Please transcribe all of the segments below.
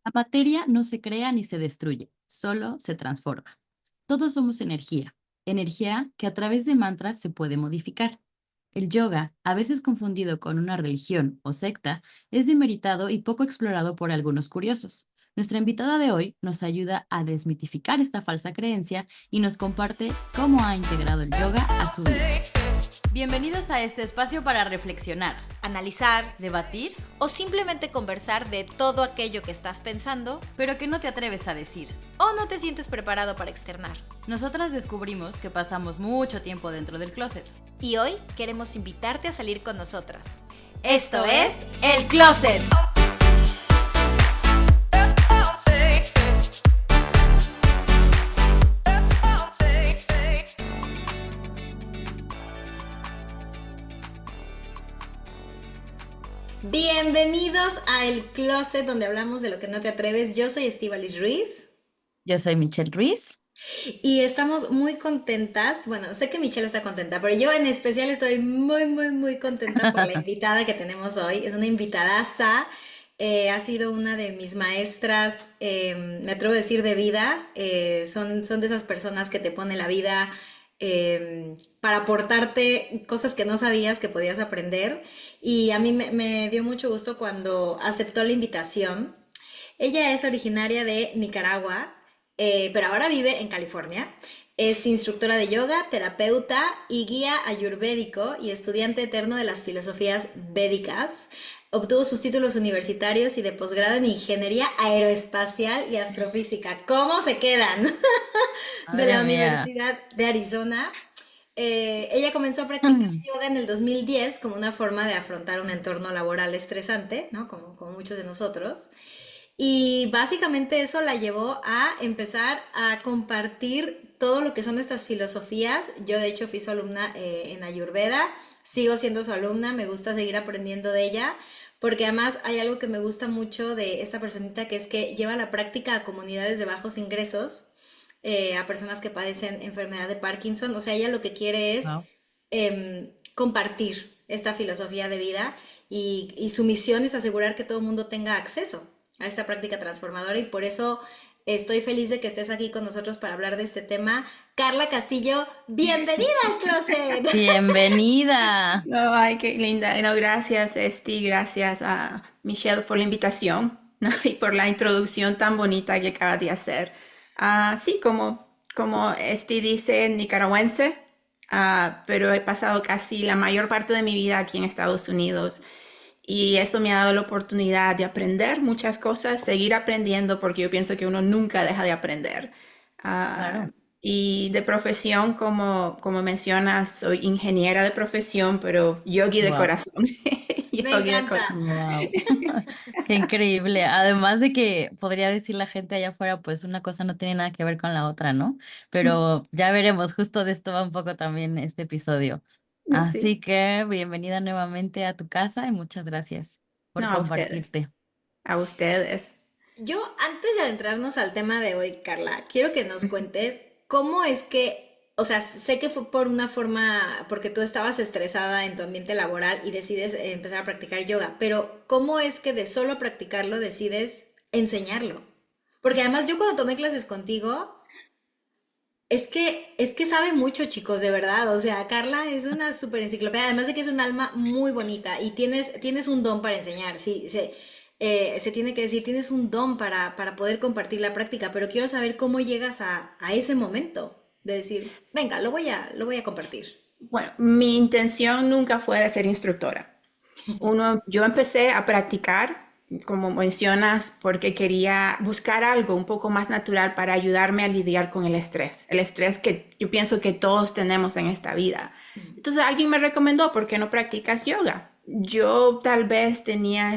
La materia no se crea ni se destruye, solo se transforma. Todos somos energía, energía que a través de mantras se puede modificar. El yoga, a veces confundido con una religión o secta, es demeritado y poco explorado por algunos curiosos. Nuestra invitada de hoy nos ayuda a desmitificar esta falsa creencia y nos comparte cómo ha integrado el yoga a su vida. Bienvenidos a este espacio para reflexionar, analizar debatir o simplemente conversar de todo aquello que estás pensando pero que no te atreves a decir. o no te sientes preparado para externar. Nosotras descubrimos que pasamos mucho tiempo dentro del closet. Y hoy queremos invitarte a salir con nosotras. Esto es El Closet. Bienvenidos a El Closet, donde hablamos de lo que no te atreves. Yo soy Estíbaliz Ruiz Yo soy Michelle Ruiz. y estamos muy contentas. Bueno, sé que Michelle está contenta, pero yo en especial estoy muy contenta por la invitada que tenemos hoy. Es una invitadaza. Ha sido una de mis maestras, me atrevo a decir, de vida. Son de esas personas que te pone la vida para aportarte cosas que no sabías que podías aprender. Y a mí me dio mucho gusto cuando aceptó la invitación. Ella es originaria de Nicaragua, pero ahora vive en California. Es instructora de yoga, terapeuta y guía ayurvédico y estudiante eterno de las filosofías védicas. Obtuvo sus títulos universitarios y de posgrado en Ingeniería Aeroespacial y Astrofísica. ¿Cómo se quedan? De Madre la mía. Universidad de Arizona. Ella comenzó a practicar yoga en el 2010 como una forma de afrontar un entorno laboral estresante, ¿no? Como muchos de nosotros. Y básicamente eso la llevó a empezar a compartir todo lo que son estas filosofías. Yo de hecho fui su alumna en Ayurveda, sigo siendo su alumna, me gusta seguir aprendiendo de ella, porque además hay algo que me gusta mucho de esta personita, que es que lleva la práctica a comunidades de bajos ingresos, a personas que padecen enfermedad de Parkinson. O sea, ella lo que quiere es Wow. compartir esta filosofía de vida y su misión es asegurar que todo el mundo tenga acceso a esta práctica transformadora y por eso estoy feliz de que estés aquí con nosotros para hablar de este tema. Carla Castillo, bienvenida al closet. Bienvenida. No, ay, qué linda. No, gracias, Esti, gracias a Michelle por la invitación, ¿no? Y por la introducción tan bonita que acabas de hacer. Sí, como Esti dice, nicaragüense, pero he pasado casi la mayor parte de mi vida aquí en Estados Unidos. Y eso me ha dado la oportunidad de aprender muchas cosas, seguir aprendiendo, porque yo pienso que uno nunca deja de aprender. Ah, Claro. y de profesión, como mencionas, soy ingeniera de profesión, pero yogi de Wow. corazón. Me Yogi de encanta. corazón. Wow. Qué increíble. Además de que podría decir la gente allá afuera, pues una cosa no tiene nada que ver con la otra, ¿no? Pero ya veremos, justo de esto va un poco también este episodio. Sí. Así que bienvenida nuevamente a tu casa y muchas gracias por No, compartirte. a ustedes. Yo, antes de adentrarnos al tema de hoy, Carla, quiero que nos cuentes cómo es que, o sea, sé que fue por una forma, porque tú estabas estresada en tu ambiente laboral y decides empezar a practicar yoga, pero ¿cómo es que de solo practicarlo decides enseñarlo? Porque además yo cuando tomé clases contigo, es que sabe mucho, chicos, de verdad. O sea, Carla es una súper enciclopedia, además de que es un alma muy bonita y tienes un don para enseñar. Sí, se tiene que decir, tienes un don para poder compartir la práctica, pero quiero saber cómo llegas a ese momento de decir, venga, lo voy a compartir. Bueno, mi intención nunca fue de ser instructora. Yo empecé a practicar, como mencionas, porque quería buscar algo un poco más natural para ayudarme a lidiar con el estrés que yo pienso que todos tenemos en esta vida. Entonces alguien me recomendó, ¿por qué no practicas yoga? Yo tal vez tenía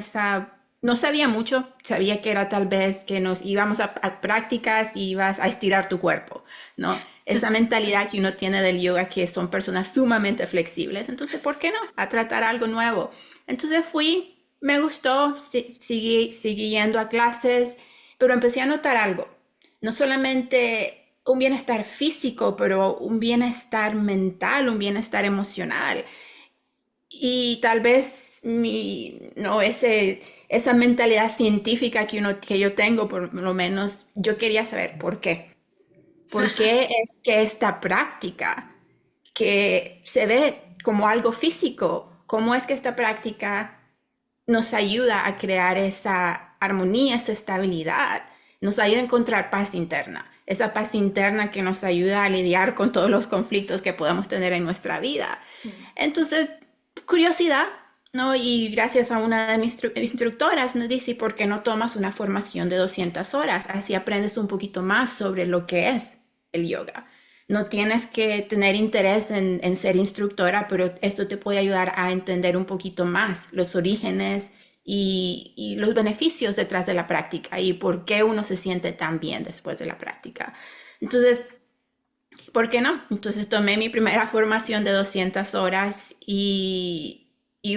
no sabía mucho, sabía que era tal vez que nos íbamos a prácticas y ibas a estirar tu cuerpo, ¿no? Esa mentalidad que uno tiene del yoga, que son personas sumamente flexibles. Entonces, ¿por qué no? A tratar algo nuevo. Entonces fui, me gustó, seguí yendo a clases, pero empecé a notar algo. No solamente un bienestar físico, pero un bienestar mental, un bienestar emocional. Y tal vez no, esa mentalidad científica que yo tengo, por lo menos, yo quería saber por qué. ¿Por qué es que esta práctica que se ve como algo físico, cómo es que esta práctica nos ayuda a crear esa armonía, esa estabilidad, nos ayuda a encontrar paz interna, esa paz interna que nos ayuda a lidiar con todos los conflictos que podemos tener en nuestra vida? Entonces, curiosidad, ¿no? Y gracias a una de mis instructoras nos dice, ¿por qué no tomas una formación de 200 horas? Así aprendes un poquito más sobre lo que es el yoga. No tienes que tener interés en ser instructora, pero esto te puede ayudar a entender un poquito más los orígenes y los beneficios detrás de la práctica y por qué uno se siente tan bien después de la práctica. Entonces, ¿por qué no? Entonces tomé mi primera formación de 200 horas y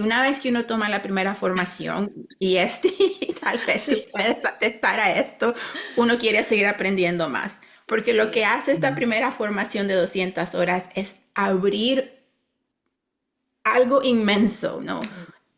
una vez que uno toma la primera formación, y tal vez tú puedes atestar a esto, uno quiere seguir aprendiendo más. Porque lo que Sí. hace esta primera formación de 200 horas es abrir algo inmenso, ¿no?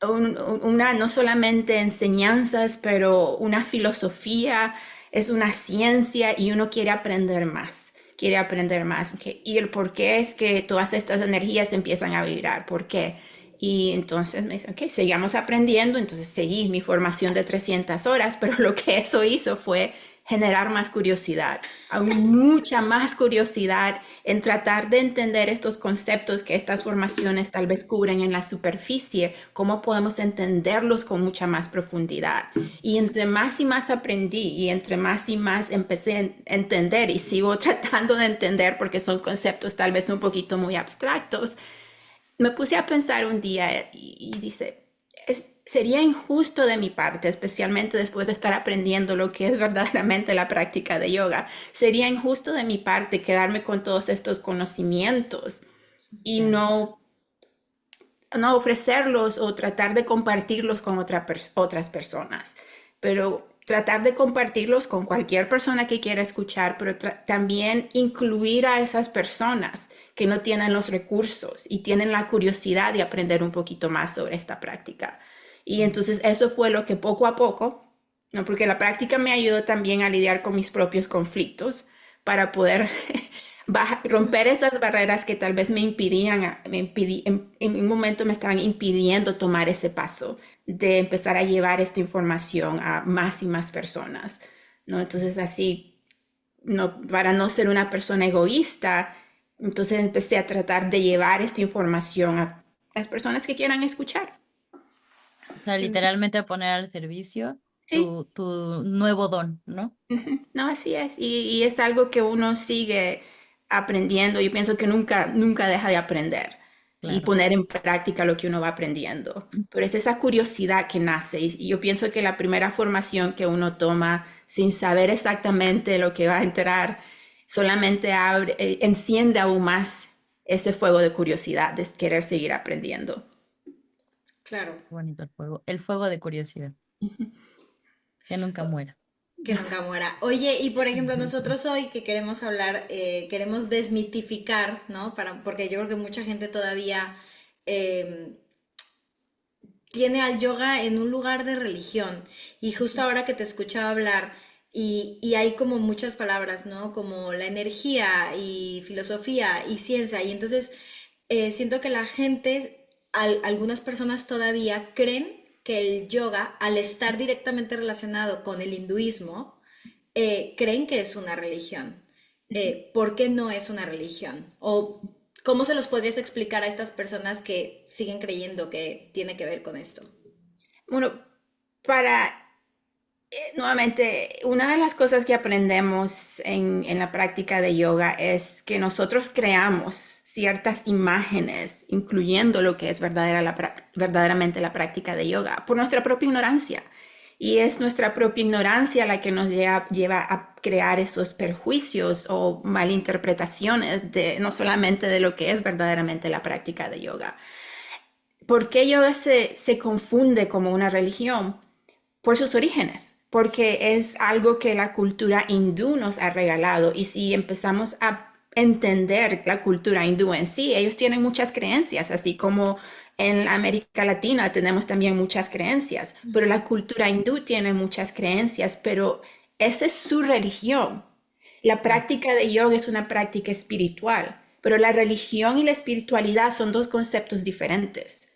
No solamente enseñanzas, pero una filosofía, es una ciencia y uno quiere aprender más. ¿Okay? Y el por qué es que todas estas energías empiezan a vibrar, ¿por qué? Y entonces me dicen, ok, sigamos aprendiendo, entonces seguí mi formación de 300 horas, pero lo que eso hizo fue generar más curiosidad, aún mucha más curiosidad en tratar de entender estos conceptos que estas formaciones tal vez cubren en la superficie, cómo podemos entenderlos con mucha más profundidad. Y entre más y más aprendí y entre más y más empecé a entender y sigo tratando de entender porque son conceptos tal vez un poquito muy abstractos, me puse a pensar un día y dice, sería injusto de mi parte, especialmente después de estar aprendiendo lo que es verdaderamente la práctica de yoga, sería injusto de mi parte quedarme con todos estos conocimientos y no ofrecerlos o tratar de compartirlos con otras personas, pero tratar de compartirlos con cualquier persona que quiera escuchar, pero también incluir a esas personas que no tienen los recursos y tienen la curiosidad de aprender un poquito más sobre esta práctica. Y entonces eso fue lo que poco a poco, ¿no? Porque la práctica me ayudó también a lidiar con mis propios conflictos para poder romper esas barreras que tal vez en un momento me estaban impidiendo tomar ese paso de empezar a llevar esta información a más y más personas, ¿no? Entonces así, no, para no ser una persona egoísta, entonces empecé a tratar de llevar esta información a las personas que quieran escuchar. O sea, literalmente a poner al servicio Sí. tu nuevo don, ¿no? Ujú. No, así es. Y es algo que uno sigue aprendiendo. Yo pienso que nunca deja de aprender y Claro. poner en práctica lo que uno va aprendiendo. Pero es esa curiosidad que nace. Y yo pienso que la primera formación que uno toma sin saber exactamente lo que va a entrar, solamente enciende aún más ese fuego de curiosidad, de querer seguir aprendiendo. Claro. Bonito el fuego de curiosidad, que nunca muera. Que nunca muera. Oye, y por ejemplo, Ujú. nosotros hoy que queremos hablar, queremos desmitificar, ¿no? Porque yo creo que mucha gente todavía eh, tiene al yoga en un lugar de religión. Y justo ahora que te escuchaba hablar, y hay como muchas palabras, ¿no? Como la energía y filosofía y ciencia. Y entonces siento que la gente, algunas personas todavía creen que el yoga, al estar directamente relacionado con el hinduismo, creen que es una religión. ¿Por qué no es una religión? ¿O cómo se los podrías explicar a estas personas que siguen creyendo que tiene que ver con esto? Bueno, para nuevamente, una de las cosas que aprendemos en la práctica de yoga es que nosotros creamos ciertas imágenes, incluyendo lo que es verdaderamente la práctica de yoga, por nuestra propia ignorancia. Y es nuestra propia ignorancia la que nos lleva a crear esos perjuicios o malinterpretaciones no solamente de lo que es verdaderamente la práctica de yoga. ¿Por qué yoga se confunde como una religión? Por sus orígenes, porque es algo que la cultura hindú nos ha regalado. Y si empezamos a entender la cultura hindú en sí, ellos tienen muchas creencias, así como En América Latina tenemos también muchas creencias, pero la cultura hindú tiene muchas creencias, pero esa es su religión. La práctica de yoga es una práctica espiritual, pero la religión y la espiritualidad son dos conceptos diferentes.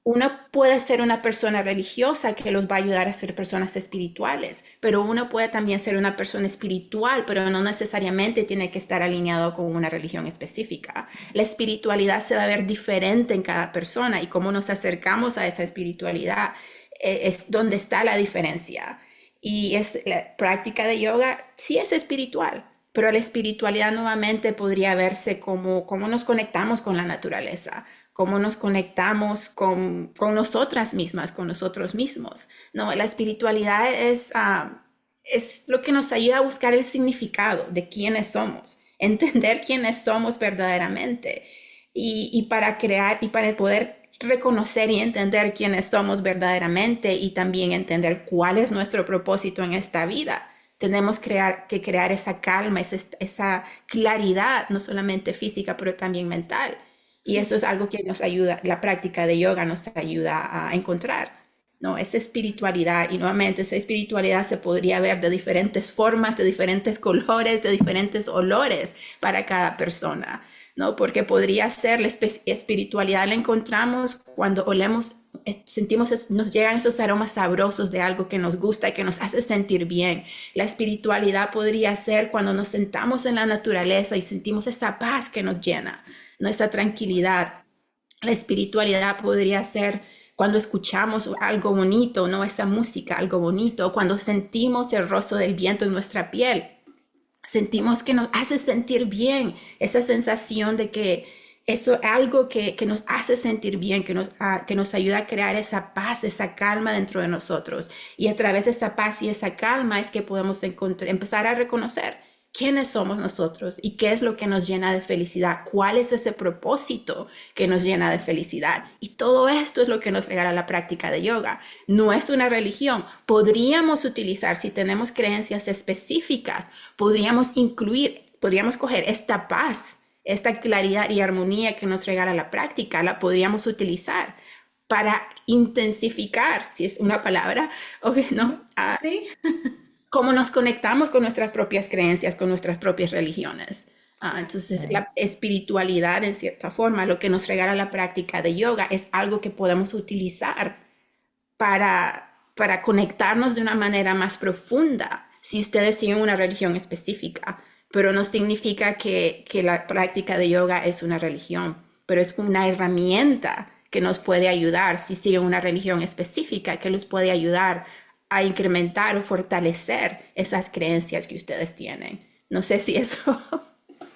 Uno puede ser una persona religiosa que los va a ayudar a ser personas espirituales, pero uno puede también ser una persona espiritual, pero no necesariamente tiene que estar alineado con una religión específica. La espiritualidad se va a ver diferente en cada persona y cómo nos acercamos a esa espiritualidad es donde está la diferencia. Y la práctica de yoga sí es espiritual, pero la espiritualidad nuevamente podría verse como cómo nos conectamos con la naturaleza, cómo nos conectamos con nosotras mismas, con nosotros mismos. No, la espiritualidad es lo que nos ayuda a buscar el significado de quiénes somos, entender quiénes somos verdaderamente y para crear y para poder reconocer y entender quiénes somos verdaderamente y también entender cuál es nuestro propósito en esta vida. Tenemos que crear esa calma, esa claridad, no solamente física, pero también mental. Y eso es algo que nos ayuda, la práctica de yoga nos ayuda a encontrar, ¿no? Esa espiritualidad, y nuevamente esa espiritualidad se podría ver de diferentes formas, de diferentes colores, de diferentes olores para cada persona, ¿no? Porque podría ser la espiritualidad la encontramos cuando olemos, sentimos, nos llegan esos aromas sabrosos de algo que nos gusta y que nos hace sentir bien. La espiritualidad podría ser cuando nos sentamos en la naturaleza y sentimos esa paz que nos llena, nuestra tranquilidad. La espiritualidad podría ser cuando escuchamos algo bonito, ¿no? Esa música, algo bonito, cuando sentimos el roce del viento en nuestra piel. Sentimos que nos hace sentir bien, esa sensación de que eso es algo que nos hace sentir bien, que nos ayuda a crear esa paz, esa calma dentro de nosotros. Y a través de esa paz y esa calma es que podemos empezar a reconocer quiénes somos nosotros y qué es lo que nos llena de felicidad, cuál es ese propósito que nos llena de felicidad. Y todo esto es lo que nos regala la práctica de yoga. No es una religión. Podríamos utilizar, si tenemos creencias específicas, podríamos coger esta paz, esta claridad y armonía que nos regala la práctica, la podríamos utilizar para intensificar, si es una palabra, ¿no? Sí. Cómo nos conectamos con nuestras propias creencias, con nuestras propias religiones. Entonces, la espiritualidad, en cierta forma, lo que nos regala la práctica de yoga es algo que podemos utilizar para conectarnos de una manera más profunda, si ustedes siguen una religión específica. Pero no significa que la práctica de yoga es una religión, pero es una herramienta que nos puede ayudar, si siguen una religión específica, que les puede ayudar a incrementar o fortalecer esas creencias que ustedes tienen. No sé si eso...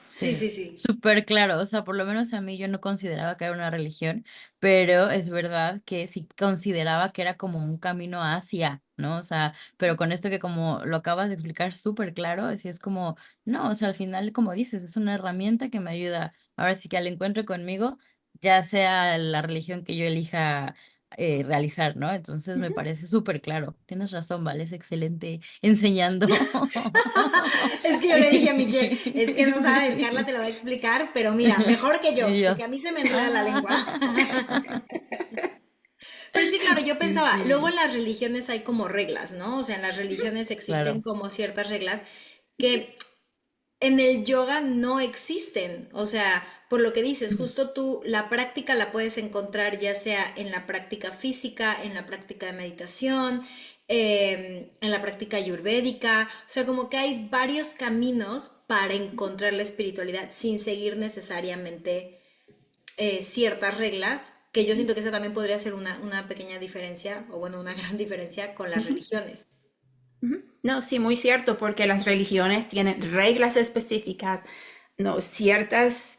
Sí. Súper claro, o sea, por lo menos a mí yo no consideraba que era una religión, pero es verdad que sí consideraba que era como un camino hacia, ¿no? O sea, pero con esto que como lo acabas de explicar súper claro, así es como, no, o sea, al final, como dices, es una herramienta que me ayuda, ahora sí que al encuentro conmigo, ya sea la religión que yo elija realizar, ¿no? Entonces me parece súper claro, tienes razón, vale, es excelente enseñando. Es que yo le dije a Michelle, es que no sabes, Carla te lo va a explicar, pero mira, mejor que yo, Y yo, porque a mí se me enreda la lengua. Pero es que claro, yo sí, pensaba, luego sí, en las religiones hay como reglas, ¿no? O sea, en las religiones existen claro. como ciertas reglas que en el yoga no existen. O sea, por lo que dices, justo tú la práctica la puedes encontrar ya sea en la práctica física, en la práctica de meditación, en la práctica ayurvédica. O sea, como que hay varios caminos para encontrar la espiritualidad sin seguir necesariamente ciertas reglas, que yo siento que esa también podría ser una pequeña diferencia, o bueno, una gran diferencia con las religiones. No, sí, muy cierto, porque las religiones tienen reglas específicas, no, ciertas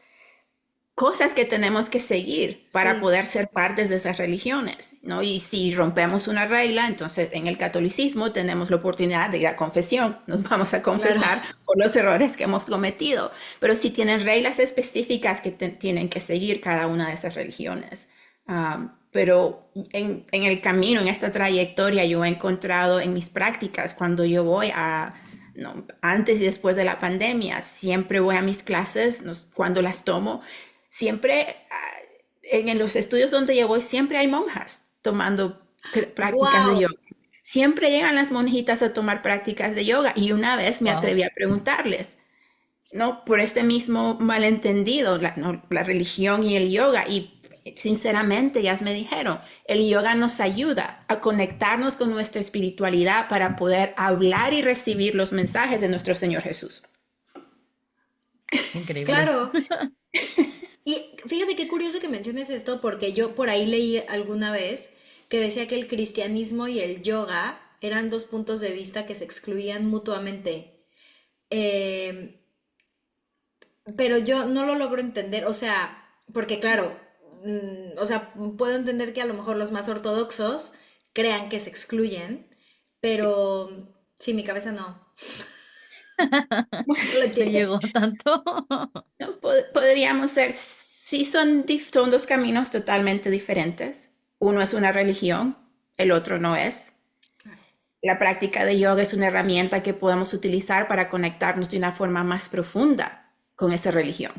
cosas que tenemos que seguir para Sí, poder ser partes de esas religiones, ¿no? Y si rompemos una regla, entonces en el catolicismo tenemos la oportunidad de ir a confesión, nos vamos a claro. confesar por los errores que hemos cometido, pero sí tienen reglas específicas que tienen que seguir cada una de esas religiones. Pero en el camino, en esta trayectoria, yo he encontrado en mis prácticas, cuando yo voy no, antes y después de la pandemia, siempre voy a mis clases, cuando las tomo, siempre en los estudios donde yo voy siempre hay monjas tomando prácticas de Wow. yoga. Siempre llegan las monjitas a tomar prácticas de yoga y una vez me Wow. atreví a preguntarles, ¿no? Por este mismo malentendido, ¿no? La religión y el yoga. Y sinceramente, ellas me dijeron, el yoga nos ayuda a conectarnos con nuestra espiritualidad para poder hablar y recibir los mensajes de nuestro Señor Jesús. Increíble. Claro. Y fíjate qué curioso que menciones esto, porque yo por ahí leí alguna vez que decía que el cristianismo y el yoga eran dos puntos de vista que se excluían mutuamente. Eh, pero yo no lo logro entender, o sea, porque claro, o sea, puedo entender que a lo mejor los más ortodoxos crean que se excluyen, Sí. pero sí, mi cabeza no lo No entiende. llegó tanto. ¿No? Podríamos ser, sí son dos caminos totalmente diferentes. Uno es una religión, el otro no es. La práctica de yoga es una herramienta que podemos utilizar para conectarnos de una forma más profunda con esa religión,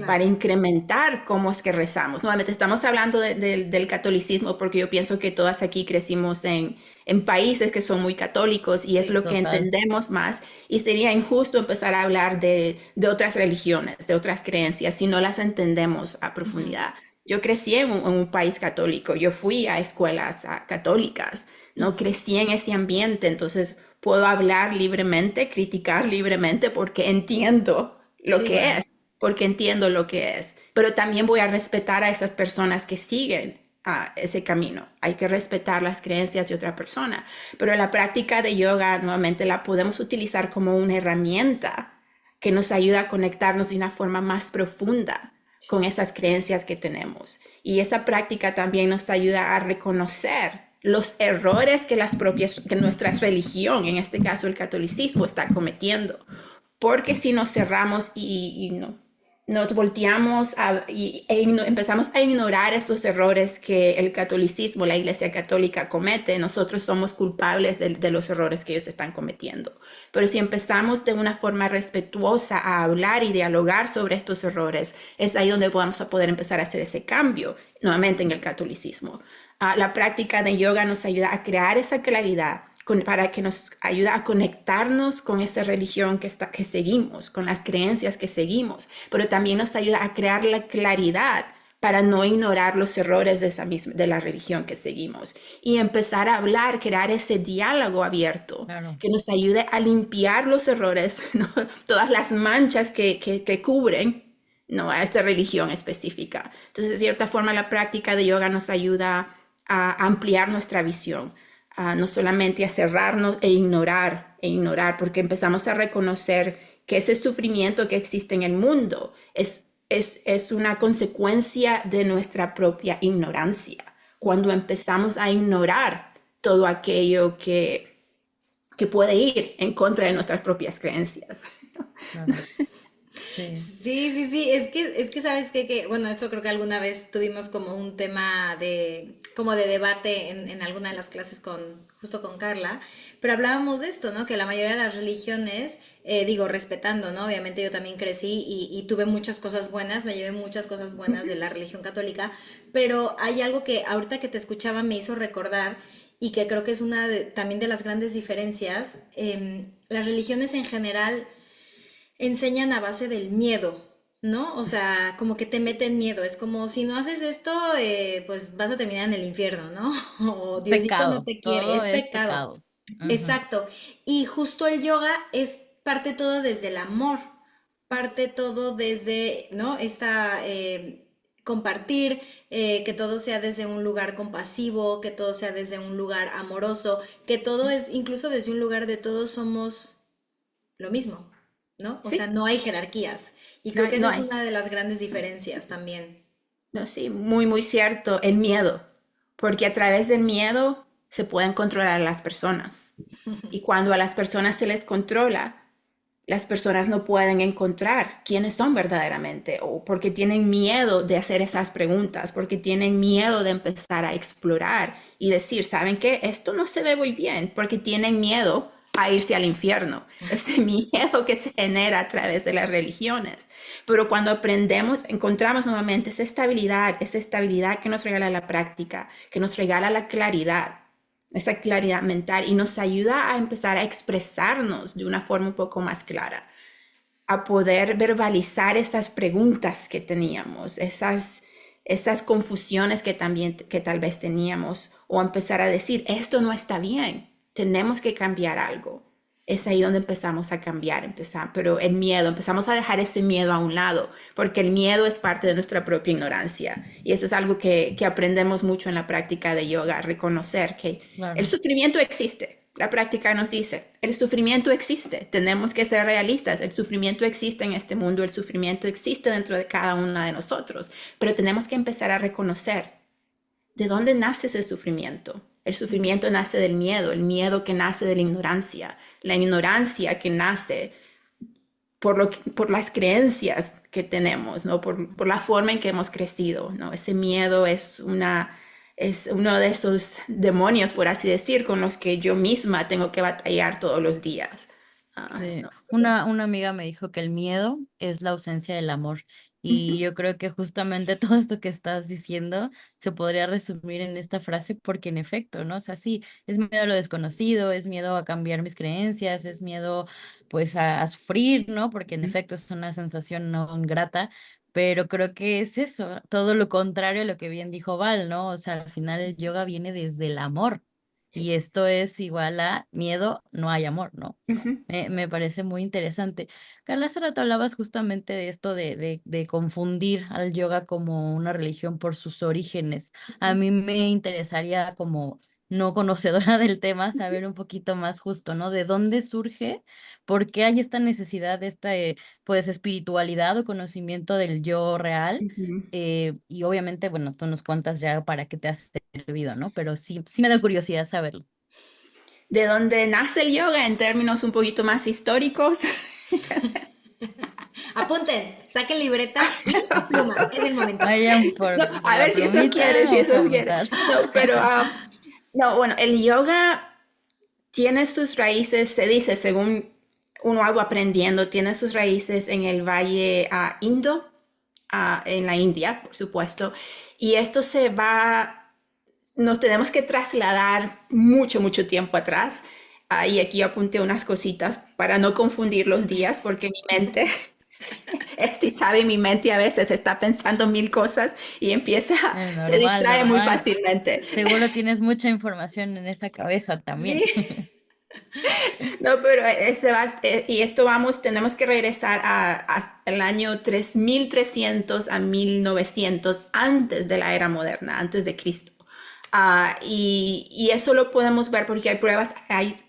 para Claro, incrementar cómo es que rezamos. Nuevamente, estamos hablando del catolicismo porque yo pienso que todas aquí crecimos en países que son muy católicos y es Sí, lo que total. entendemos más y sería injusto empezar a hablar de otras religiones, de otras creencias, si no las entendemos a ujú, profundidad. Yo crecí en un país católico, yo fui a escuelas católicas, no ujú. crecí en ese ambiente, entonces puedo hablar libremente, criticar libremente porque entiendo lo Sí, que claro. es, porque entiendo lo que es, pero también voy a respetar a esas personas que siguen ese camino. Hay que respetar las creencias de otra persona, pero la práctica de yoga nuevamente la podemos utilizar como una herramienta que nos ayuda a conectarnos de una forma más profunda con Sí. esas creencias que tenemos. Y esa práctica también nos ayuda a reconocer los errores que nuestra religión, en este caso el catolicismo, está cometiendo. Porque si nos cerramos y no, nos volteamos empezamos a ignorar estos errores que el catolicismo, la Iglesia Católica comete, nosotros somos culpables de los errores que ellos están cometiendo. Pero si empezamos de una forma respetuosa a hablar y dialogar sobre estos errores, es ahí donde vamos a poder empezar a hacer ese cambio nuevamente en el catolicismo. La práctica de yoga nos ayuda a crear esa claridad para que nos ayude a conectarnos con esa religión que seguimos, con las creencias que seguimos, pero también nos ayuda a crear la claridad para no ignorar los errores de la religión que seguimos y empezar a hablar, crear ese diálogo abierto Claro. que nos ayude a limpiar los errores, ¿no? Todas las manchas que cubren, ¿no? A esta religión específica. Entonces, de cierta forma, la práctica de yoga nos ayuda a ampliar nuestra visión, no solamente a cerrarnos e ignorar, porque empezamos a reconocer que ese sufrimiento que existe en el mundo es una consecuencia de nuestra propia ignorancia. Cuando empezamos a ignorar todo aquello que puede ir en contra de nuestras propias creencias. Claro. Sí. Sí, sí, sí, es que sabes qué? Que, bueno, esto creo que alguna vez tuvimos como un tema como de debate en alguna de las clases justo con Carla, pero hablábamos de esto, ¿no? Que la mayoría de las religiones, digo, respetando, ¿no? Obviamente yo también crecí y tuve muchas cosas buenas, me llevé muchas cosas buenas de la religión católica, pero hay algo que ahorita que te escuchaba me hizo recordar y que creo que es también de las grandes diferencias. Las religiones en general enseñan a base del miedo, ¿no? O sea, como que te meten miedo. Es como si no haces esto, pues vas a terminar en el infierno, ¿no? O Es Diosito no pecado. te quiere. Todo Es es pecado. pecado. Ujú. Exacto. Y justo el yoga es parte todo desde el amor, parte todo desde, ¿no? Esta compartir, que todo sea desde un lugar compasivo, que todo sea desde un lugar amoroso, que todo es incluso desde un lugar de todos somos lo mismo, ¿no? O sea, Sí, no hay jerarquías. Y no creo que hay, esa no es hay. una de las grandes diferencias también. No, sí, muy, muy cierto, el miedo, porque a través del miedo se pueden controlar a las personas. Y cuando a las personas se les controla, las personas no pueden encontrar quiénes son verdaderamente, o porque tienen miedo de hacer esas preguntas, porque tienen miedo de empezar a explorar y decir, ¿saben qué? Esto no se ve muy bien, porque tienen miedo a irse al infierno, ese miedo que se genera a través de las religiones. Pero cuando aprendemos, encontramos nuevamente esa estabilidad que nos regala la práctica, que nos regala la claridad, esa claridad mental y nos ayuda a empezar a expresarnos de una forma un poco más clara, a poder verbalizar esas preguntas que teníamos, esas confusiones que tal vez teníamos, o empezar a decir, esto no está bien, tenemos que cambiar algo. Es ahí donde empezamos a cambiar, pero el miedo, empezamos a dejar ese miedo a un lado, porque el miedo es parte de nuestra propia ignorancia. Y eso es algo que aprendemos mucho en la práctica de yoga, a reconocer que el Claro. sufrimiento existe. La práctica nos dice, el sufrimiento existe, tenemos que ser realistas, el sufrimiento existe en este mundo, el sufrimiento existe dentro de cada una de nosotros, pero tenemos que empezar a reconocer de dónde nace ese sufrimiento. El sufrimiento nace del miedo, el miedo que nace de la ignorancia que nace por las creencias que tenemos, ¿no? Por la forma en que hemos crecido, ¿no? Ese miedo es uno de esos demonios, por así decir, con los que yo misma tengo que batallar todos los días. Sí. No. Una amiga me dijo que el miedo es la ausencia del amor. Y yo creo que justamente todo esto que estás diciendo se podría resumir en esta frase porque en efecto, ¿no? O sea, sí, es miedo a lo desconocido, es miedo a cambiar mis creencias, es miedo pues a sufrir, ¿no? Porque en efecto es una sensación no grata, pero creo que es eso, todo lo contrario a lo que bien dijo Val, ¿no? O sea, al final el yoga viene desde el amor y Sí. esto es igual a miedo, no hay amor, ¿no? Ujú, Me parece muy interesante. Carla, hace rato hablabas justamente de esto de confundir al yoga como una religión por sus orígenes. A ujú, mí me interesaría, como no conocedora del tema, saber un poquito más justo, ¿no? ¿De dónde surge? ¿Por qué hay esta necesidad de esta, pues, espiritualidad o conocimiento del yo real? ujú. Y obviamente, bueno, tú nos cuentas ya para qué te has servido, ¿no? Pero sí, sí me da curiosidad saberlo. De dónde nace el yoga en términos un poquito más históricos. Apunten, saquen libreta y pluma, es el momento. Vayan por No, a la ver si eso quiere, plumita, si vamos eso a quiere. apuntar. No, pero no, bueno, el yoga tiene sus raíces, se dice, según uno algo aprendiendo, tiene sus raíces en el Valle Indo, en la India, por supuesto. Y esto nos tenemos que trasladar mucho, mucho tiempo atrás. Y aquí apunté unas cositas para no confundir los días, porque mi mente, sabe, mi mente a veces está pensando mil cosas y se Normal, distrae muy normal. fácilmente. Seguro tienes mucha información en esa cabeza también. Sí. No, pero y esto tenemos que regresar hasta el año 3300 a 1900 antes de la era moderna, antes de Cristo. Y eso lo podemos ver porque hay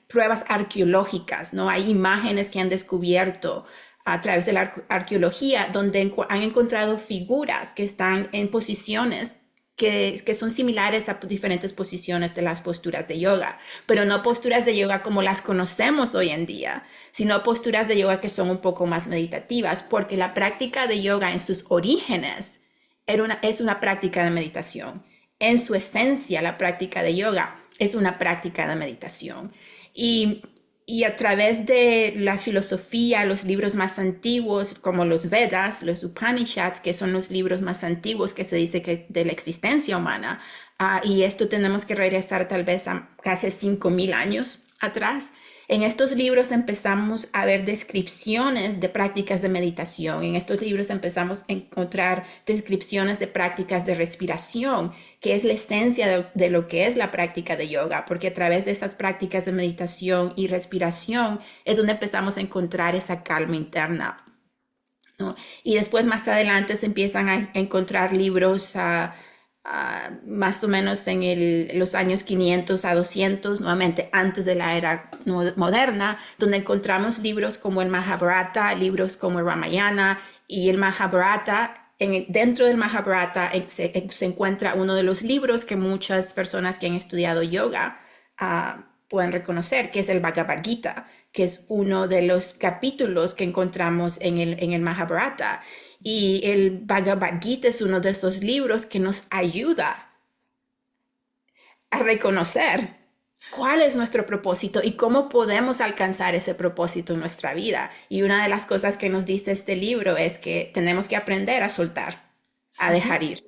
pruebas arqueológicas, ¿no? Hay imágenes que han descubierto a través de la arqueología donde han encontrado figuras que están en posiciones que son similares a diferentes posiciones de las posturas de yoga, pero no posturas de yoga como las conocemos hoy en día, sino posturas de yoga que son un poco más meditativas, porque la práctica de yoga en sus orígenes es una práctica de meditación. En su esencia, la práctica de yoga es una práctica de meditación. Y, y a través de la filosofía, los libros más antiguos, como los Vedas, los Upanishads, que son los libros más antiguos que se dice que de la existencia humana, y esto tenemos que regresar tal vez a casi 5000 años atrás. En estos libros empezamos a ver descripciones de prácticas de meditación. En estos libros empezamos a encontrar descripciones de prácticas de respiración, que es la esencia de lo que es la práctica de yoga, porque a través de esas prácticas de meditación y respiración es donde empezamos a encontrar esa calma interna, ¿no? Y después más adelante se empiezan a encontrar libros más o menos en los años 500 a 200, nuevamente antes de la era moderna, donde encontramos libros como el Mahabharata, libros como el Ramayana y el Mahabharata. Dentro del Mahabharata se encuentra uno de los libros que muchas personas que han estudiado yoga pueden reconocer, que es el Bhagavad Gita, que es uno de los capítulos que encontramos en el Mahabharata. Y el Bhagavad Gita es uno de esos libros que nos ayuda a reconocer cuál es nuestro propósito y cómo podemos alcanzar ese propósito en nuestra vida. Y una de las cosas que nos dice este libro es que tenemos que aprender a soltar, a dejar ir.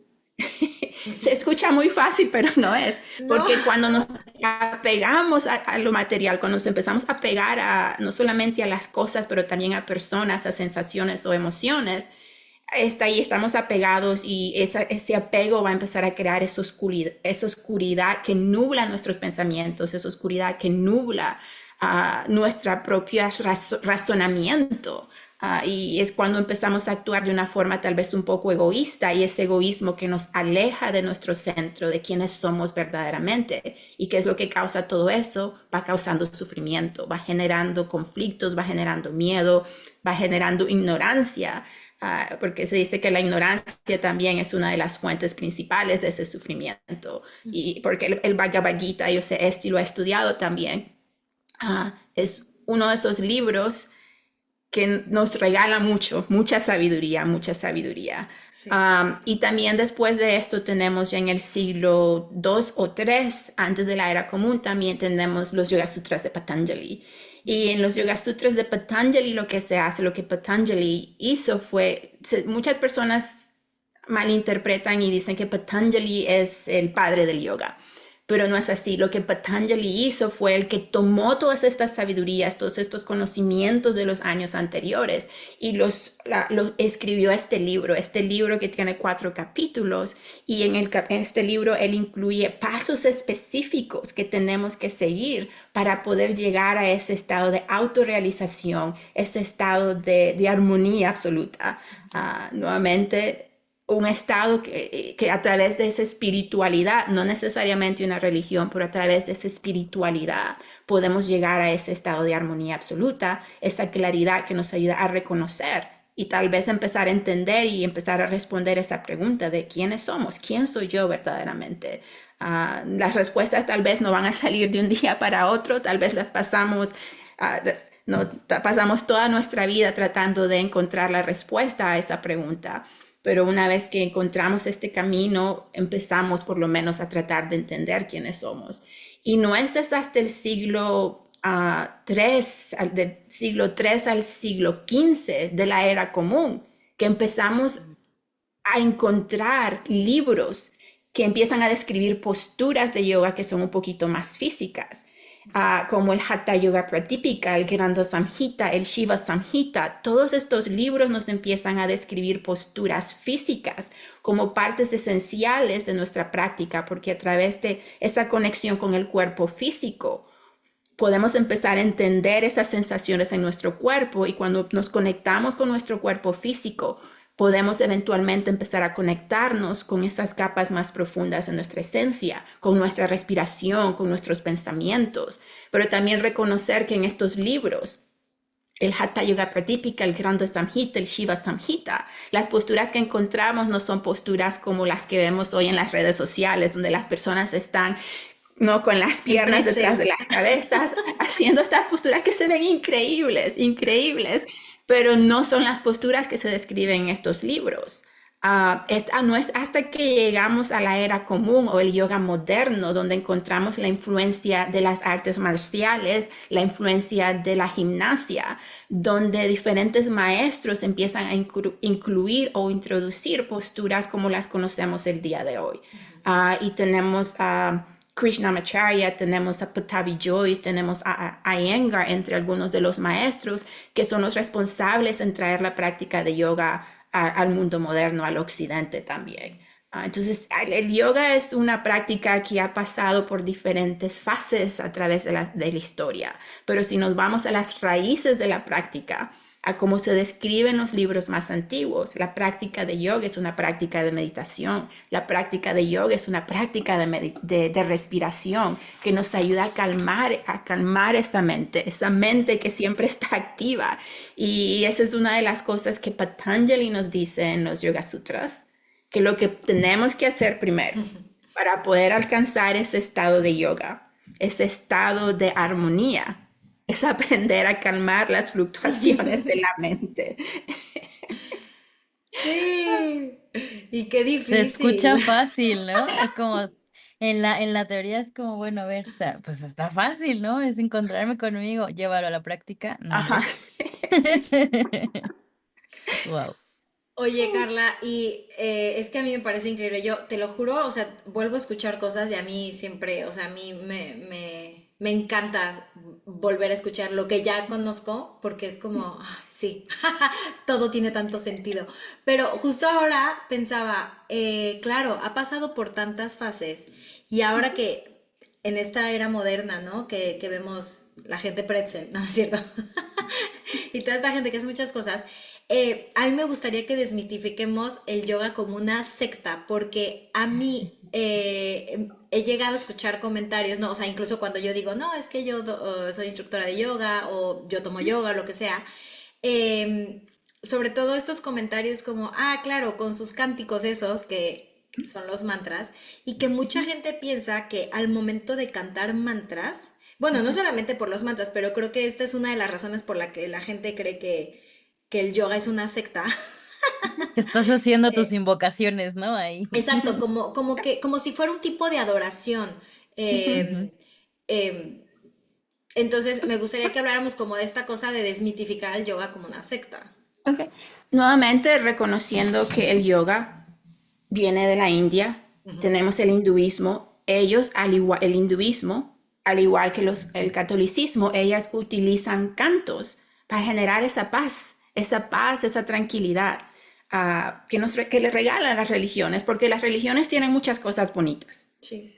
Se escucha muy fácil, pero no es, No. porque cuando nos apegamos a lo material, cuando nos empezamos a pegar no solamente a las cosas, pero también a personas, a sensaciones o emociones, está ahí, estamos apegados y ese apego va a empezar a crear esa oscuridad que nubla nuestros pensamientos, esa oscuridad que nubla nuestra propia razonamiento. Y es cuando empezamos a actuar de una forma tal vez un poco egoísta y ese egoísmo que nos aleja de nuestro centro, de quiénes somos verdaderamente. ¿Y qué es lo que causa todo eso? Va causando sufrimiento, va generando conflictos, va generando miedo, va generando ignorancia. Porque se dice que la ignorancia también es una de las fuentes principales de ese sufrimiento. Y porque el Bhagavad Gita, yo sé, lo he estudiado también, es uno de esos libros que nos regala mucha sabiduría, mucha sabiduría. Sí. Y también después de esto tenemos ya en el siglo II o III, antes de la era común, también tenemos los Yoga Sutras de Patanjali. Y en los Yoga Sutras de Patanjali lo que se hace, lo que Patanjali hizo fue, muchas personas malinterpretan y dicen que Patanjali es el padre del yoga. Pero no es así. Lo que Patanjali hizo fue el que tomó todas estas sabidurías, todos estos conocimientos de los años anteriores y escribió este libro que tiene 4 capítulos y en este libro él incluye pasos específicos que tenemos que seguir para poder llegar a ese estado de autorrealización, ese estado de armonía absoluta. Nuevamente, un estado que a través de esa espiritualidad, no necesariamente una religión, pero a través de esa espiritualidad podemos llegar a ese estado de armonía absoluta, esa claridad que nos ayuda a reconocer y tal vez empezar a entender y empezar a responder esa pregunta de quiénes somos, quién soy yo verdaderamente. Las respuestas tal vez no van a salir de un día para otro, tal vez las pasamos toda nuestra vida tratando de encontrar la respuesta a esa pregunta. Pero una vez que encontramos este camino, empezamos por lo menos a tratar de entender quiénes somos. Y no es hasta el siglo del siglo III al siglo XV de la era común que empezamos a encontrar libros que empiezan a describir posturas de yoga que son un poquito más físicas. Como el Hatha Yoga Pratipika, el Granda Samhita, el Shiva Samhita. Todos estos libros nos empiezan a describir posturas físicas como partes esenciales de nuestra práctica, porque a través de esa conexión con el cuerpo físico podemos empezar a entender esas sensaciones en nuestro cuerpo y cuando nos conectamos con nuestro cuerpo físico, podemos eventualmente empezar a conectarnos con esas capas más profundas de nuestra esencia, con nuestra respiración, con nuestros pensamientos, pero también reconocer que en estos libros, el Hatha Yoga Pratipika, el Granda Samhita, el Shiva Samhita, las posturas que encontramos no son posturas como las que vemos hoy en las redes sociales, donde las personas están con las piernas detrás de las cabezas, haciendo estas posturas que se ven increíbles, pero no son las posturas que se describen en estos libros. No es hasta que llegamos a la era común o el yoga moderno donde encontramos la influencia de las artes marciales, la influencia de la gimnasia, donde diferentes maestros empiezan a incluir o introducir posturas como las conocemos el día de hoy. Y tenemos Krishnamacharya, tenemos a Pattabhi Jois, tenemos a Iyengar, entre algunos de los maestros que son los responsables en traer la práctica de yoga al mundo moderno, al occidente también. Entonces, el yoga es una práctica que ha pasado por diferentes fases a través de la historia, pero si nos vamos a las raíces de la práctica, a cómo se describe en los libros más antiguos, la práctica de yoga es una práctica de meditación, la práctica de yoga es una práctica de respiración que nos ayuda a calmar esa mente que siempre está activa. Y esa es una de las cosas que Patanjali nos dice en los Yoga Sutras, que lo que tenemos que hacer primero para poder alcanzar ese estado de yoga, ese estado de armonía, es aprender a calmar las fluctuaciones de la mente. Sí, y qué Se escucha difícil. fácil, ¿no? Es como En la teoría es como, bueno, a ver, pues está fácil, ¿no? Es encontrarme conmigo, llevarlo a la práctica. No, Ajá. hombre. Wow. Oye, Carla, y es que a mí me parece increíble. Yo te lo juro, o sea, vuelvo a escuchar cosas y a mí siempre, o sea, a mí me encanta volver a escuchar lo que ya conozco, porque es como, ah, sí, todo tiene tanto sentido. Pero justo ahora pensaba, claro, ha pasado por tantas fases y ahora que en esta era moderna, ¿no? Que vemos la gente pretzel, ¿no es cierto? Y toda esta gente que hace muchas cosas. A mí me gustaría que desmitifiquemos el yoga como una secta, porque a mí he llegado a escuchar comentarios, no, o sea, incluso cuando yo digo, no, es que yo soy instructora de yoga o yo tomo yoga, lo que sea, sobre todo estos comentarios como, ah, claro, con sus cánticos esos que son los mantras, y que mucha gente piensa que al momento de cantar mantras, bueno, no solamente por los mantras, pero creo que esta es una de las razones por la que la gente cree que el yoga es una secta. Estás haciendo tus invocaciones, ¿no? Ahí. Exacto, como si fuera un tipo de adoración. Ujú. Eh, eh, entonces, me gustaría que habláramos como de esta cosa de desmitificar el yoga como una secta. Ok. Nuevamente reconociendo que el yoga viene de la India, Ujú. tenemos el hinduismo, ellos, al igual, el hinduismo, al igual que el catolicismo, ellas utilizan cantos para generar esa paz, esa tranquilidad que le regalan las religiones, porque las religiones tienen muchas cosas bonitas. Sí.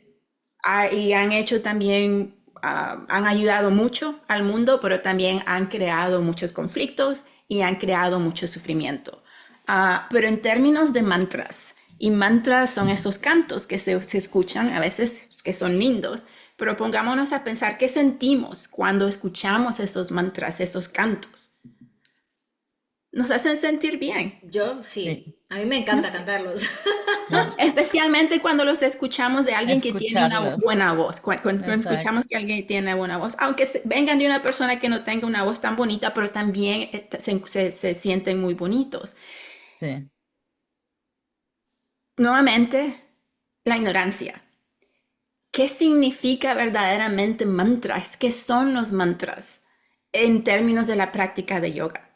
Y han hecho también, han ayudado mucho al mundo, pero también han creado muchos conflictos y han creado mucho sufrimiento. Pero en términos de mantras, y mantras son esos cantos que se escuchan a veces, que son lindos, pero pongámonos a pensar qué sentimos cuando escuchamos esos mantras, esos cantos. Nos hacen sentir bien. Yo Sí, sí, a mí me encanta cantarlos. sí. Especialmente cuando los escuchamos de alguien que tiene una Escucharlos. buena voz, cuando Exacto. escuchamos que alguien tiene buena voz, aunque vengan de una persona que no tenga una voz tan bonita, pero también se sienten muy bonitos. Sí. Nuevamente, la ignorancia. ¿Qué significa verdaderamente mantras? ¿Qué son los mantras en términos de la práctica de yoga?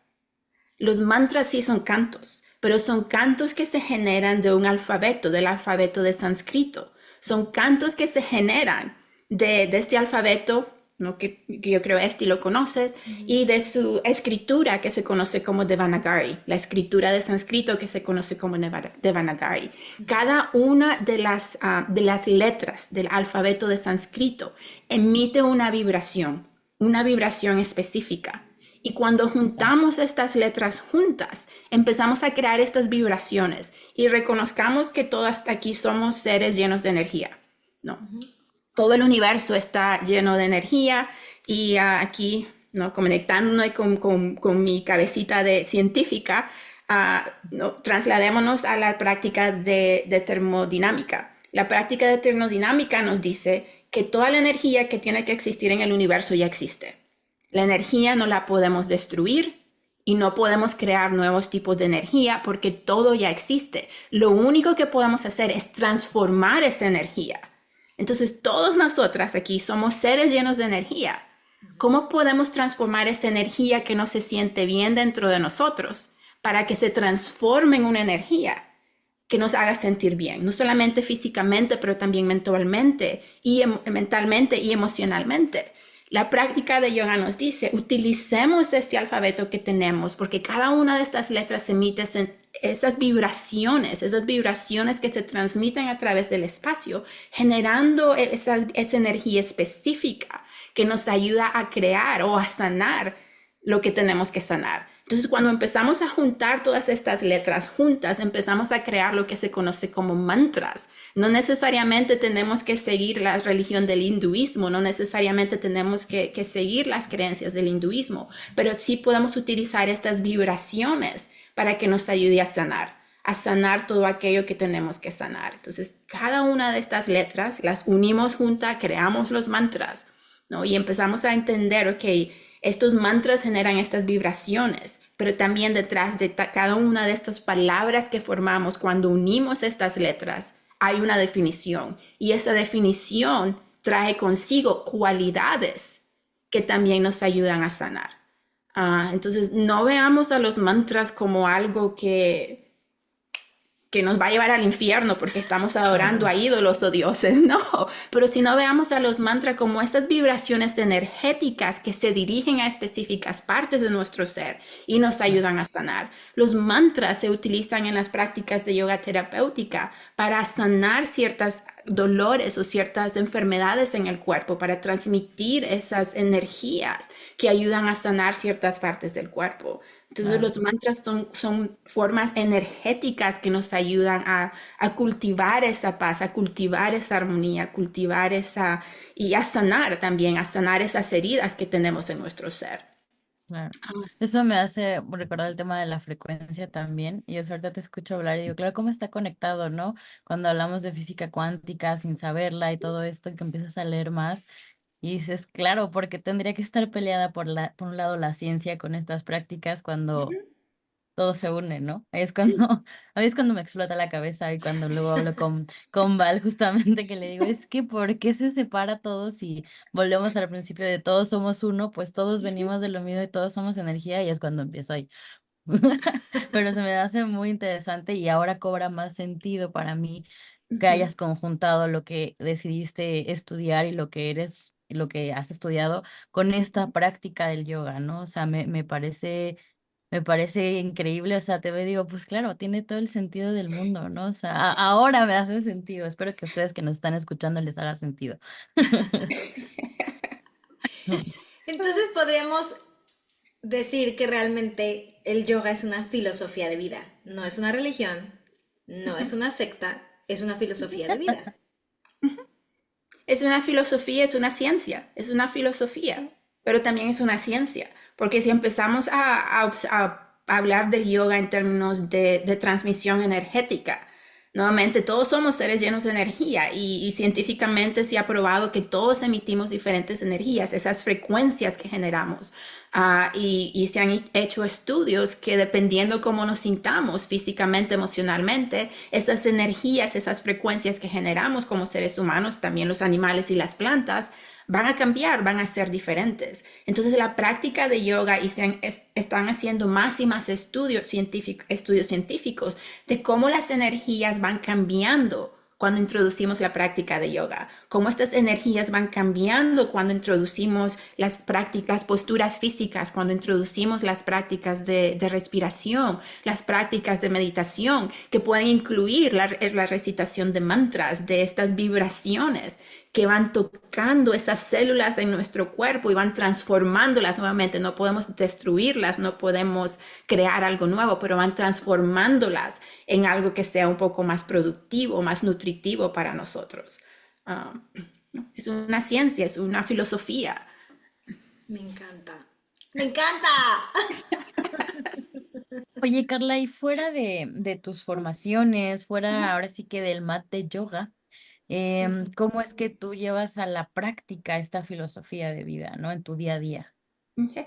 Los mantras sí son cantos, pero son cantos que se generan de un alfabeto, del alfabeto de sánscrito. Son cantos que se generan de este alfabeto, ¿no? Que yo creo este lo conoces, Ujú. y de su escritura que se conoce como Devanagari, la escritura de sánscrito que se conoce como Devanagari. Cada una de las letras del alfabeto de sánscrito emite una vibración específica. Y cuando juntamos estas letras juntas, empezamos a crear estas vibraciones y reconozcamos que todos aquí somos seres llenos de energía, ¿no? Ujú. Todo el universo está lleno de energía y aquí, ¿no? Conectándome con mi cabecita de científica, ¿no? Trasladémonos a la práctica de termodinámica. La práctica de termodinámica nos dice que toda la energía que tiene que existir en el universo ya existe. La energía no la podemos destruir y no podemos crear nuevos tipos de energía porque todo ya existe. Lo único que podemos hacer es transformar esa energía. Entonces, todas nosotras aquí somos seres llenos de energía. ¿Cómo podemos transformar esa energía que no se siente bien dentro de nosotros para que se transforme en una energía que nos haga sentir bien? No solamente físicamente, pero también mentalmente y emocionalmente. La práctica de yoga nos dice, utilicemos este alfabeto que tenemos, porque cada una de estas letras emite esas vibraciones que se transmiten a través del espacio, generando esa energía específica que nos ayuda a crear o a sanar lo que tenemos que sanar. Entonces, cuando empezamos a juntar todas estas letras juntas, empezamos a crear lo que se conoce como mantras. No necesariamente tenemos que seguir la religión del hinduismo, no necesariamente tenemos que seguir las creencias del hinduismo, pero sí podemos utilizar estas vibraciones para que nos ayude a sanar todo aquello que tenemos que sanar. Entonces, cada una de estas letras las unimos juntas, creamos los mantras, ¿no? Y empezamos a entender, ok, estos mantras generan estas vibraciones, pero también detrás de cada una de estas palabras que formamos, cuando unimos estas letras, hay una definición y esa definición trae consigo cualidades que también nos ayudan a sanar. Entonces, no veamos a los mantras como algo que nos va a llevar al infierno porque estamos adorando a ídolos o dioses, no, pero si no veamos a los mantras como estas vibraciones energéticas que se dirigen a específicas partes de nuestro ser y nos ayudan a sanar. Los mantras se utilizan en las prácticas de yoga terapéutica para sanar ciertos dolores o ciertas enfermedades en el cuerpo, para transmitir esas energías que ayudan a sanar ciertas partes del cuerpo. Entonces Claro. los mantras son formas energéticas que nos ayudan a cultivar esa paz, a cultivar esa armonía, a cultivar esa y a sanar también, a sanar esas heridas que tenemos en nuestro ser. Claro. Ah, Eso me hace recordar el tema de la frecuencia también. Y yo ahorita te escucho hablar y digo, claro, cómo está conectado, ¿no? Cuando hablamos de física cuántica sin saberla y todo esto, que empiezas a leer más y dices, claro, porque tendría que estar peleada por un lado la ciencia con estas prácticas cuando ujú, todo se une, ¿no? Ahí es cuando, sí. a mí es cuando me explota la cabeza y cuando luego hablo con Val justamente que le digo, es que ¿por qué se separa todo si volvemos al principio de todos somos uno? Pues todos Ujú, venimos de lo mismo y todos somos energía y es cuando empiezo ahí. Pero se me hace muy interesante y ahora cobra más sentido para mí que ujú. hayas conjuntado lo que decidiste estudiar y lo que eres, y lo que has estudiado con esta práctica del yoga, ¿no? O sea, me parece increíble, o sea, te veo y digo, pues claro, tiene todo el sentido del mundo, ¿no? O sea, ahora me hace sentido. Espero que a ustedes que nos están escuchando les haga sentido. Entonces podríamos decir que realmente el yoga es una filosofía de vida, no es una religión, no es una secta, es una filosofía de vida. Es una filosofía, es una ciencia, es una filosofía, pero también es una ciencia, porque si empezamos a hablar del yoga en términos de transmisión energética, nuevamente todos somos seres llenos de energía y científicamente se ha probado que todos emitimos diferentes energías, esas frecuencias que generamos. Y se han hecho estudios que dependiendo cómo nos sintamos físicamente, emocionalmente, esas energías, esas frecuencias que generamos como seres humanos, también los animales y las plantas, van a cambiar, van a ser diferentes. Entonces la práctica de yoga y están haciendo más y más estudios científicos de cómo las energías van cambiando cuando introducimos la práctica de yoga, cómo estas energías van cambiando cuando introducimos las prácticas, posturas físicas, cuando introducimos las prácticas de respiración, las prácticas de meditación, que pueden incluir la recitación de mantras, de estas vibraciones que van tocando esas células en nuestro cuerpo y van transformándolas nuevamente. No podemos destruirlas, no podemos crear algo nuevo, pero van transformándolas en algo que sea un poco más productivo, más nutritivo para nosotros. Uh, es una ciencia, es una filosofía. Me encanta. Me encanta. Oye, Carla, y fuera de tus formaciones, fuera ahora sí que del mat de yoga, ¿cómo es que tú llevas a la práctica esta filosofía de vida, ¿no? En tu día a día. Okay.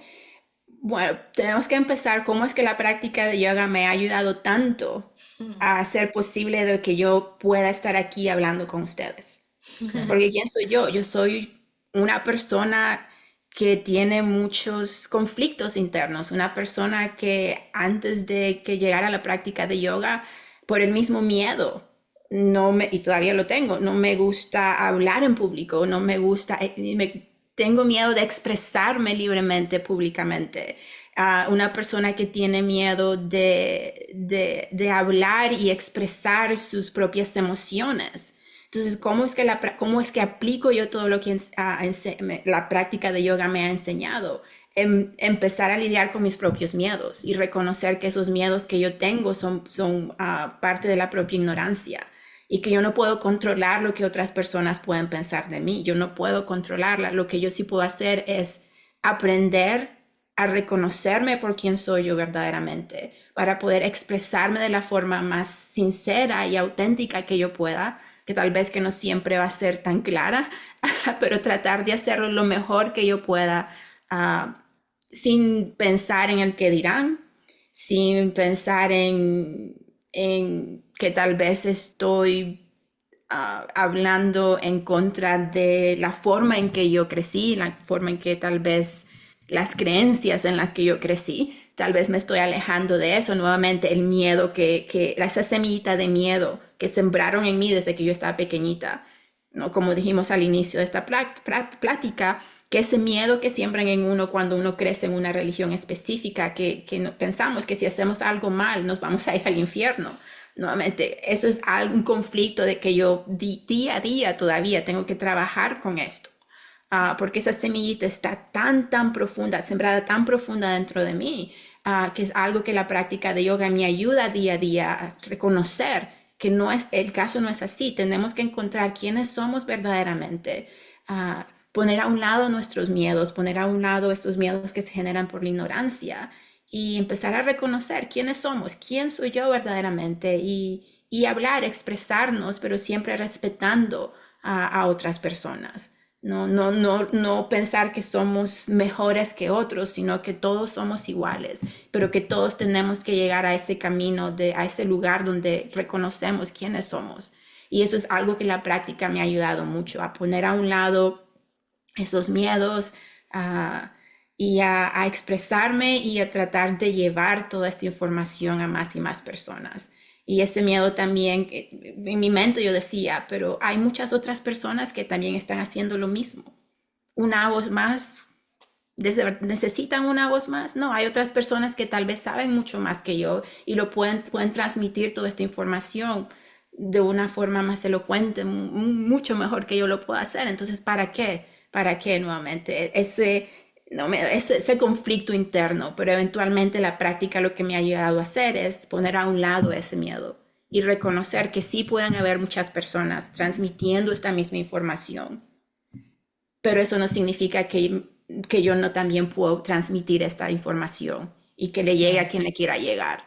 Bueno, tenemos que empezar cómo es que la práctica de yoga me ha ayudado tanto a hacer posible de que yo pueda estar aquí hablando con ustedes. Claro. Porque ¿quién soy yo? Yo soy una persona que tiene muchos conflictos internos, una persona que antes de que llegara a la práctica de yoga, por el mismo miedo, y todavía lo tengo, no me gusta hablar en público, no me gusta, tengo miedo de expresarme libremente públicamente. Una persona que tiene miedo de hablar y expresar sus propias emociones. Entonces, cómo es que aplico yo todo lo que la práctica de yoga me ha enseñado? Empezar a lidiar con mis propios miedos y reconocer que esos miedos que yo tengo son parte de la propia ignorancia y que yo no puedo controlar lo que otras personas pueden pensar de mí. Yo no puedo controlarla. Lo que yo sí puedo hacer es aprender a reconocerme por quién soy yo verdaderamente, para poder expresarme de la forma más sincera y auténtica que yo pueda, que tal vez que no siempre va a ser tan clara, pero tratar de hacerlo lo mejor que yo pueda, sin pensar en el que dirán, sin pensar en que tal vez estoy hablando en contra de la forma en que yo crecí, la forma en que tal vez las creencias en las que yo crecí, tal vez me estoy alejando de eso. Nuevamente, el miedo, esa semillita de miedo que sembraron en mí desde que yo estaba pequeñita, ¿no? Como dijimos al inicio de esta plática, que ese miedo que siembran en uno cuando uno crece en una religión específica, que pensamos que si hacemos algo mal nos vamos a ir al infierno. Nuevamente, eso es un conflicto de que yo día a día todavía tengo que trabajar con esto. Porque esa semillita está tan profunda, sembrada tan profunda dentro de mí, que es algo que la práctica de yoga me ayuda día a día a reconocer que no es, el caso no es así. Tenemos que encontrar quiénes somos verdaderamente, poner a un lado nuestros miedos, poner a un lado estos miedos que se generan por la ignorancia y empezar a reconocer quiénes somos, quién soy yo verdaderamente y hablar, expresarnos, pero siempre respetando a otras personas. No pensar que somos mejores que otros, sino que todos somos iguales, pero que todos tenemos que llegar a ese camino, a ese lugar donde reconocemos quiénes somos. Y eso es algo que la práctica me ha ayudado mucho, a poner a un lado esos miedos, y a expresarme y a tratar de llevar toda esta información a más y más personas. Y ese miedo también, en mi mente yo decía, pero hay muchas otras personas que también están haciendo lo mismo. Una voz más, ¿necesitan una voz más? No, hay otras personas que tal vez saben mucho más que yo y pueden transmitir toda esta información de una forma más elocuente, mucho mejor que yo lo puedo hacer. Entonces, ¿para qué? ¿Para qué nuevamente? Ese conflicto interno, pero eventualmente la práctica lo que me ha ayudado a hacer es poner a un lado ese miedo y reconocer que sí pueden haber muchas personas transmitiendo esta misma información, pero eso no significa que yo no también puedo transmitir esta información y que le llegue a Claro. quien le quiera llegar.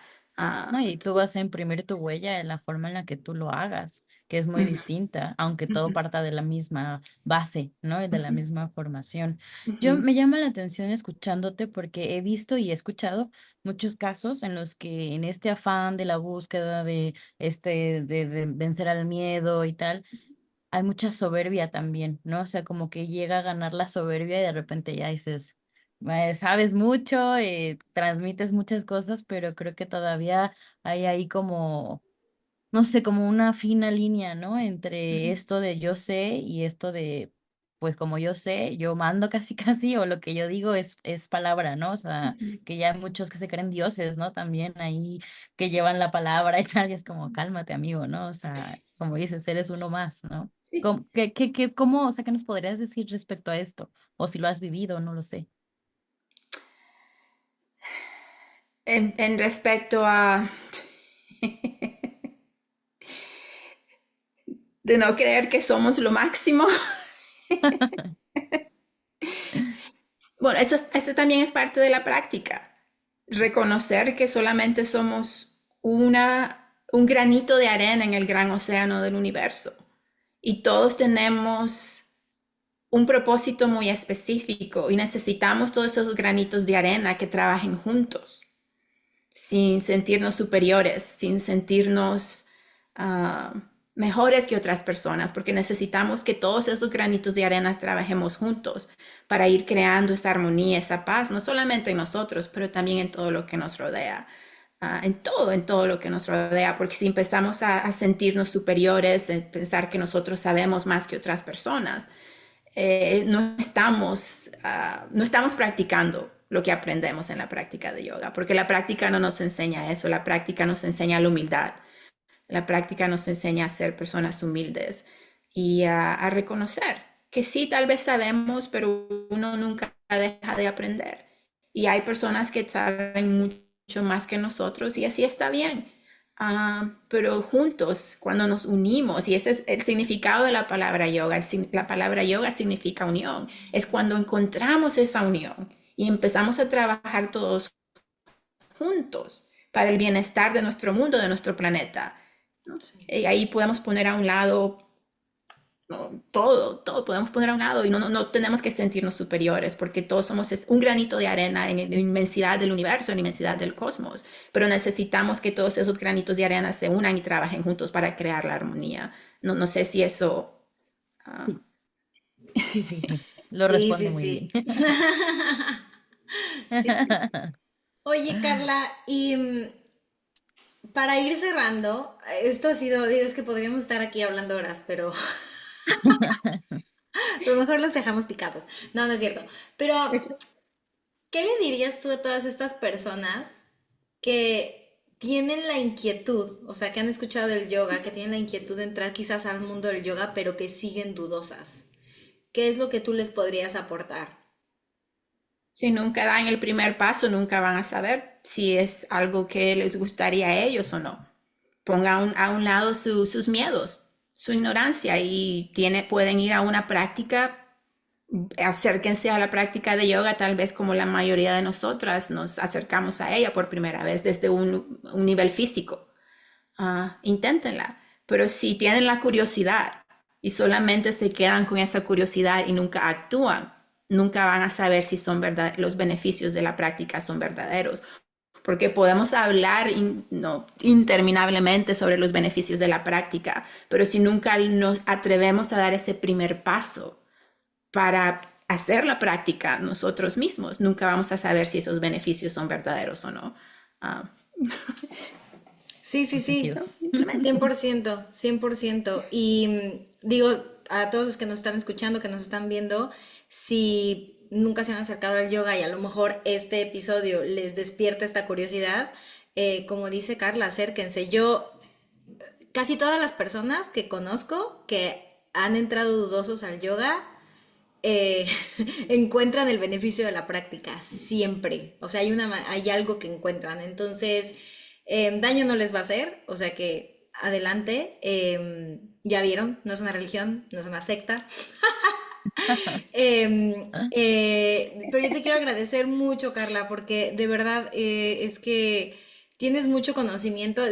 No, Ah, y tú vas a imprimir tu huella en la forma en la que tú lo hagas, que es muy ujú, distinta, aunque todo ujú, parta de la misma base, ¿no? Y de la ujú, misma formación. Yo ujú, me llama la atención escuchándote porque he visto y he escuchado muchos casos en los que en este afán de la búsqueda de de vencer al miedo y tal, hay mucha soberbia también, ¿no? O sea, como que llega a ganar la soberbia y de repente ya dices, sabes mucho, transmites muchas cosas, pero creo que todavía hay ahí como, no sé, como una fina línea, ¿no? Entre ujú, esto de yo sé y esto de, pues como yo sé, yo mando casi casi, o lo que yo digo es palabra, ¿no? O sea, ujú. que ya hay muchos que se creen dioses, ¿no? También ahí que llevan la palabra y tal, y es como, cálmate, amigo, ¿no? O sea, como dices, eres uno más, ¿no? Sí. ¿Cómo, o sea, qué nos podrías decir respecto a esto? O si lo has vivido, no lo sé. En respecto a de no creer que somos lo máximo. Bueno, eso también es parte de la práctica. Reconocer que solamente somos un granito de arena en el gran océano del universo. Y todos tenemos un propósito muy específico y necesitamos todos esos granitos de arena que trabajen juntos, sin sentirnos superiores, sin sentirnos uh, mejores que otras personas, porque necesitamos que todos esos granitos de arena trabajemos juntos para ir creando esa armonía, esa paz, no solamente en nosotros, pero también en todo lo que nos rodea. En todo lo que nos rodea, porque si empezamos a sentirnos superiores, a pensar que nosotros sabemos más que otras personas, no estamos practicando lo que aprendemos en la práctica de yoga, porque la práctica no nos enseña eso, la práctica nos enseña la humildad, la práctica nos enseña a ser personas humildes y a reconocer que sí, tal vez sabemos, pero uno nunca deja de aprender. Y hay personas que saben mucho más que nosotros y así está bien. Pero juntos, cuando nos unimos, y ese es el significado de la palabra yoga, la palabra yoga significa unión, es cuando encontramos esa unión y empezamos a trabajar todos juntos para el bienestar de nuestro mundo, de nuestro planeta. ¿No? Y ahí podemos poner a un lado, ¿no? Todo podemos poner a un lado y no tenemos que sentirnos superiores porque todos somos un granito de arena en la inmensidad del universo, en la inmensidad del cosmos, pero necesitamos que todos esos granitos de arena se unan y trabajen juntos para crear la armonía No, no sé si eso... ah, Sí. Lo Sí, responde sí, muy bien. sí. Sí. Oye, Carla, y para ir cerrando, esto ha sido, digo, es que podríamos estar aquí hablando horas, pero mejor los dejamos picados. No, no es cierto. Pero, ¿qué le dirías tú a todas estas personas que tienen la inquietud, o sea, que han escuchado del yoga, que tienen la inquietud de entrar quizás al mundo del yoga, pero que siguen dudosas? ¿Qué es lo que tú les podrías aportar? Si nunca dan el primer paso, nunca van a saber si es algo que les gustaría a ellos o no. Pongan a un lado sus miedos, su ignorancia y pueden ir a una práctica. Acérquense a la práctica de yoga, tal vez como la mayoría de nosotras nos acercamos a ella por primera vez desde un nivel físico. Inténtenla, pero si tienen la curiosidad y solamente se quedan con esa curiosidad y nunca actúan, nunca van a saber si los beneficios de la práctica son verdaderos. Porque podemos hablar no, interminablemente sobre los beneficios de la práctica, pero si nunca nos atrevemos a dar ese primer paso para hacer la práctica nosotros mismos, nunca vamos a saber si esos beneficios son verdaderos o no. Ah, Sí, sí, Tiene sí, sentido. 100%, 100%. Y digo a todos los que nos están escuchando, que nos están viendo, si nunca se han acercado al yoga y a lo mejor este episodio les despierta esta curiosidad, como dice Carla, acérquense. Casi todas las personas que conozco que han entrado dudosos al yoga, eh, encuentran el beneficio de la práctica, siempre. O sea, hay algo que encuentran. Entonces, daño no les va a hacer, o sea que adelante. Ya vieron, no es una religión, no es una secta. Pero yo te quiero agradecer mucho, Carla, porque de verdad es que tienes mucho conocimiento,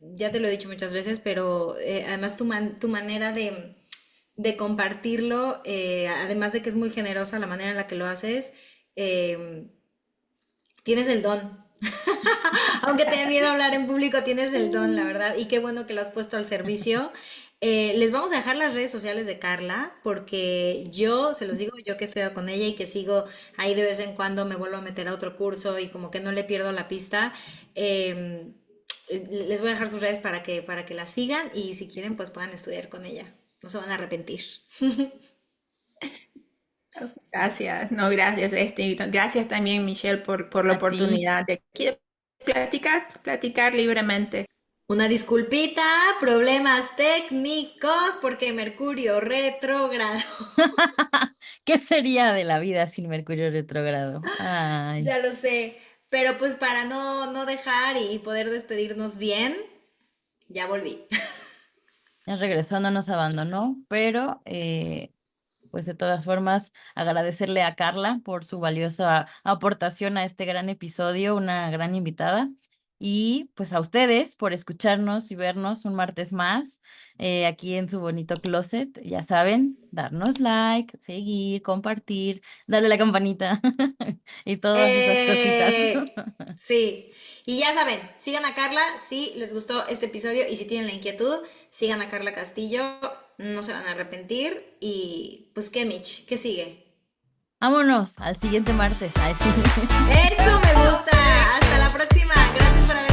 ya te lo he dicho muchas veces, pero además tu manera de compartirlo, además de que es muy generosa la manera en la que lo haces, eh, tienes el don. Aunque te dé miedo hablar en público, tienes el don, la verdad. Y qué bueno que lo has puesto al servicio. Les vamos a dejar las redes sociales de Carla, porque yo, se los digo, yo que estoy con ella y que sigo ahí de vez en cuando, me vuelvo a meter a otro curso y como que no le pierdo la pista. eh, Les voy a dejar sus redes para que la sigan y si quieren, pues puedan estudiar con ella. No se van a arrepentir. gracias, no, gracias, gracias también, Michelle, por la A ti. oportunidad de aquí de platicar libremente. Una disculpita, problemas técnicos, porque Mercurio retrógrado. ¿Qué sería de la vida sin Mercurio retrógrado? Ay, Ya lo sé, pero pues para no dejar y poder despedirnos bien, ya volví. ya regresó, no nos abandonó, pero pues de todas formas agradecerle a Carla por su valiosa aportación a este gran episodio, una gran invitada. Y pues a ustedes por escucharnos y vernos un martes más aquí en su bonito closet. Ya saben, darnos like, seguir, compartir, darle la campanita y todas esas cositas. Sí, y ya saben, sigan a Carla si les gustó este episodio y si tienen la inquietud, sigan a Carla Castillo, no se van a arrepentir y pues qué, Mitch, ¿qué sigue? Vámonos al siguiente martes. Ay, sí. Eso me gusta, hasta la próxima, gracias por haber